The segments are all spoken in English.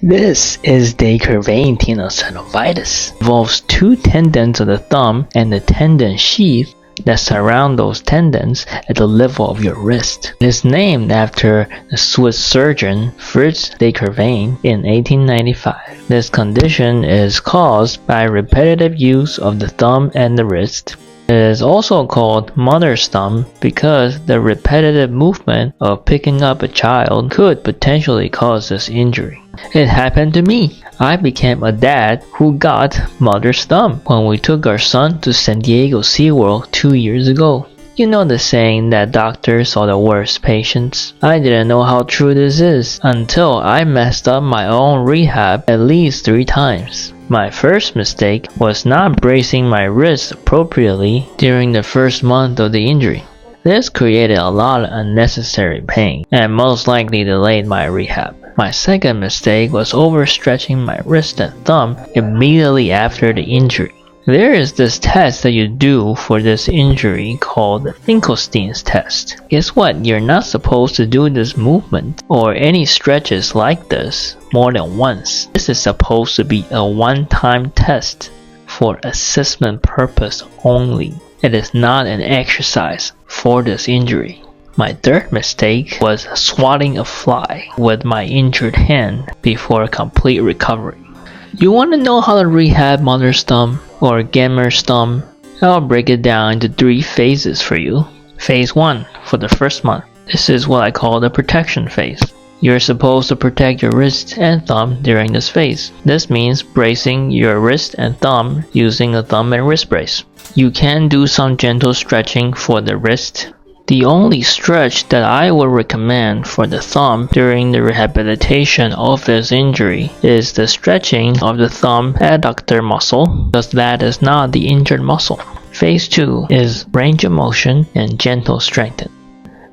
This is the Quervain Tenosynovitis. It involves two tendons of the thumb and the tendon sheath that surround those tendons at the level of your wrist. It is named after the Swiss surgeon Fritz de Quervain in 1895. This condition is caused by repetitive use of the thumb and the wrist. It is also called mother's thumb because the repetitive movement of picking up a child could potentially cause this injury. It happened to me. I became a dad who got mother's thumb when we took our son to San Diego SeaWorld 2 years ago. You know the saying that doctors are the worst patients? I didn't know how true this is until I messed up my own rehab at least 3 times. My first mistake was not bracing my wrist appropriately during the first month of the injury. This created a lot of unnecessary pain and most likely delayed my rehab. My second mistake was overstretching my wrist and thumb immediately after the injury. There is this test that you do for this injury called the Finkelstein's test. Guess what? You're not supposed to do this movement or any stretches like this more than once. This is supposed to be a one-time test for assessment purpose only. It is not an exercise for this injury. My third mistake was swatting a fly with my injured hand before complete recovery. You want to know how to rehab mother's thumb or gamer's thumb? I'll break it down into 3 phases for you. Phase 1 for the first month. This is what I call the protection phase. You're supposed to protect your wrist and thumb during this phase. This means bracing your wrist and thumb using a thumb and wrist brace. You can do some gentle stretching for the wrist. The only stretch that I would recommend for the thumb during the rehabilitation of this injury is the stretching of the thumb adductor muscle, because that is not the injured muscle. Phase 2 is range of motion and gentle strengthening.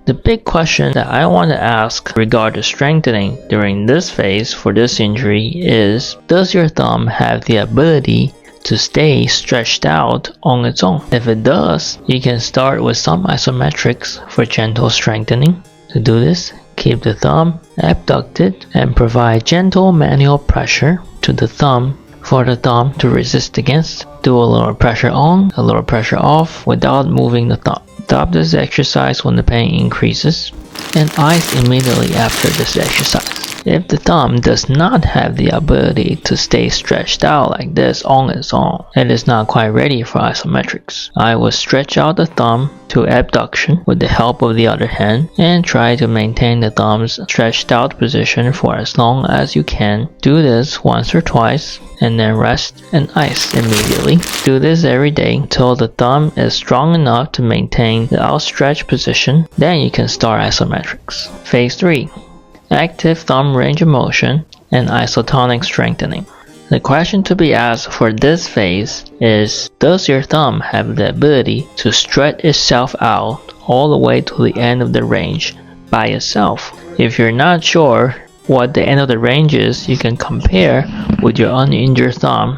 The big question that I want to ask regarding strengthening during this phase for this injury is, does your thumb have the ability to stay stretched out on its own? If it does, you can start with some isometrics for gentle strengthening. To do this, keep the thumb abducted and provide gentle manual pressure to the thumb for the thumb to resist against. Do a little pressure on, a little pressure off without moving the thumb. Stop this exercise when the pain increases and ice immediately after this exercise. If the thumb does not have the ability to stay stretched out like this on its own, it is not quite ready for isometrics. I will stretch out the thumb to abduction with the help of the other hand and try to maintain the thumb's stretched out position for as long as you can. Do this once or twice and then rest and ice immediately. Do this every day until the thumb is strong enough to maintain the outstretched position. Then you can start isometrics. Phase 3. Active thumb range of motion and isotonic strengthening. The question to be asked for this phase is, does your thumb have the ability to stretch itself out all the way to the end of the range by itself? If you're not sure what the end of the range is, you can compare with your uninjured thumb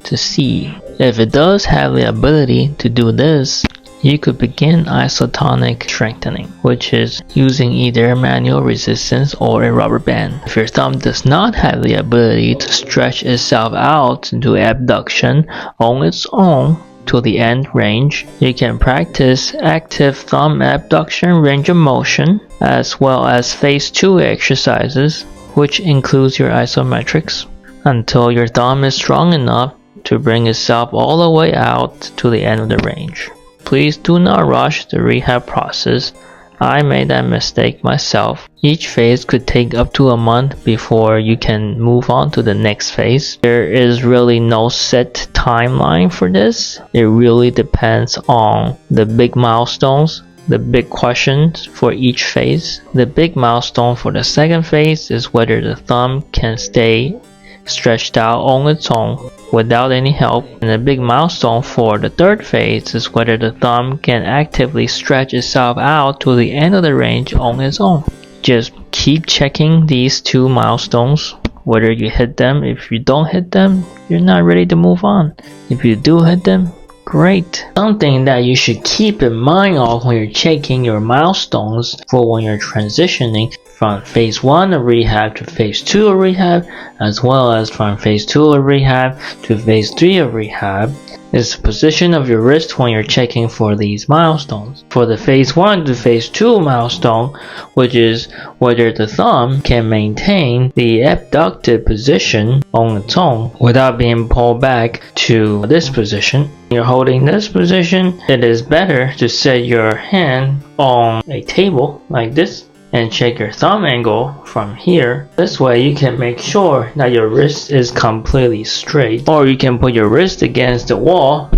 to see. If it does have the ability to do this, you could begin isotonic strengthening, which is using either manual resistance or a rubber band. If your thumb does not have the ability to stretch itself out to do abduction on its own to the end range, you can practice active thumb abduction range of motion as well as phase 2 exercises, which includes your isometrics, until your thumb is strong enough to bring itself all the way out to the end of the range. Please do not rush the rehab process. I made that mistake myself. Each phase could take up to a month before you can move on to the next phase. There is really no set timeline for this. It really depends on the big milestones, the big questions for each phase. The big milestone for the second phase is whether the thumb can stay stretched out on its own without any help, and the big milestone for the third phase is whether the thumb can actively stretch itself out to the end of the range on its own. Just keep checking these 2 milestones, whether you hit them. If you don't hit them, you're not ready to move on. If you do hit them, great. Something that you should keep in mind of when you're checking your milestones for when you're transitioning from phase 1 of rehab to phase 2 of rehab, as well as from phase 2 of rehab to phase 3 of rehab, is the position of your wrist when you're checking for these milestones. For the phase 1 to phase 2 milestone, which is whether the thumb can maintain the abducted position on its own without being pulled back to this position. You're holding this position, it is better to set your hand on a table like this and check your thumb angle from here. This way you can make sure that your wrist is completely straight. Or you can put your wrist against the wall,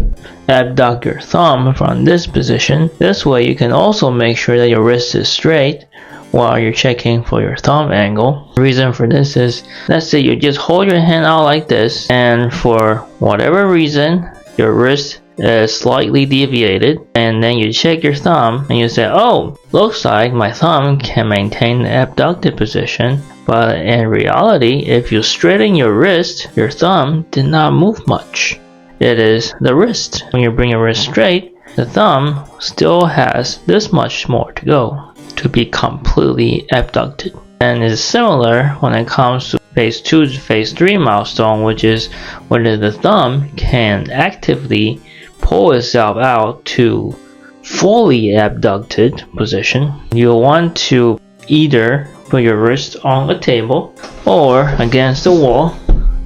abduct your thumb from this position. This way you can also make sure that your wrist is straight while you're checking for your thumb angle. The reason for this is, let's say you just hold your hand out like this, and for whatever reason your wrist is slightly deviated, and then you check your thumb and you say, oh, looks like my thumb can maintain the abducted position. But in reality, if you straighten your wrist, your thumb did not move much. It is the wrist. When you bring your wrist straight, the thumb still has this much more to go to be completely abducted. And it's similar when it comes to phase 2 to phase 3 milestone, which is whether the thumb can actively pull itself out to fully abducted position. You'll want to either put your wrist on a table or against the wall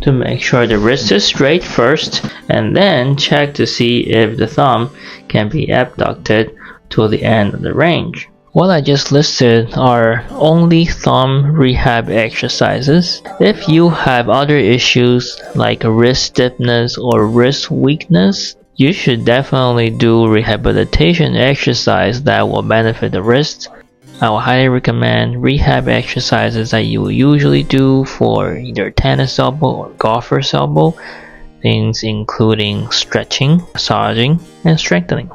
to make sure the wrist is straight first, and then check to see if the thumb can be abducted to the end of the range. What I just listed are only thumb rehab exercises. If you have other issues like wrist stiffness or wrist weakness, you should definitely do rehabilitation exercise that will benefit the wrist. I will highly recommend rehab exercises that you will usually do for either tennis elbow or golfer's elbow. Things including stretching, massaging, and strengthening.